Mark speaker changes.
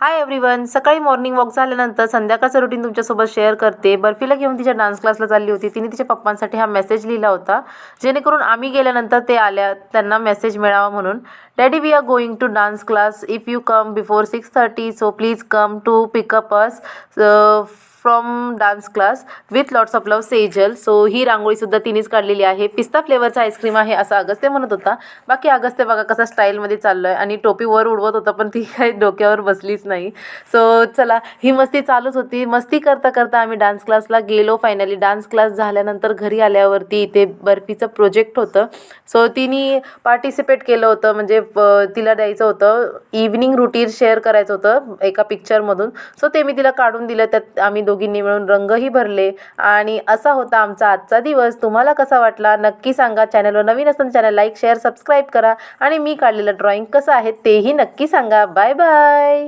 Speaker 1: Hi everyone. सकाळी morning walk झाल्यानंतर संध्याकाळचं रुटीन तुमच्यासोबत शेअर करते. बर्फीला घेऊन तिच्या डान्स क्लासला चालली होती. तिने तिच्या पप्पांसाठी हा मेसेज लिहिला होता, जेणेकरून आम्ही गेल्यानंतर ते आल्या त्यांना मेसेज मिळावा म्हणून. Daddy, we are going to dance class. If you come before 6:30 so please come to pickup us from dance class with lots of love, Sejal. So ही रांगोळीसुद्धा तिनेच काढलेली आहे. पिस्ता फ्लेवरचा आईस्क्रीम आहे असं अगस्त्य म्हणत होता. बाकी अगस्त्य बघा कसा स्टाईलमध्ये चाललो आहे आणि टोपी वर उडवत होता, पण ती काही डोक्यावर बसलीच नाही. सो चला, ही मस्ती चालूच होती. मस्ती करता करता आम्ही डान्स क्लासला गेलो. फायनली डान्स क्लास झाल्यानंतर घरी आल्यावरती इथे बर्फीचं प्रोजेक्ट होतं. सो तिने पार्टिसिपेट केलं होतं, म्हणजे तिला द्यायचं होतं, इव्हनिंग रुटीन शेअर करायचं होतं एका पिक्चरमधून. सो ते मी तिला काढून दिलं. त्यात आम्ही दोघींनी मिळून रंगही भरले आणि असा होता आमचा आजचा दिवस. तुम्हाला कसा वाटला नक्की सांगा. चॅनलवर नवीन असताना चॅनल लाईक, शेअर, सबस्क्राईब करा आणि मी काढलेलं ड्रॉइंग कसं आहे तेही नक्की सांगा. Bye bye.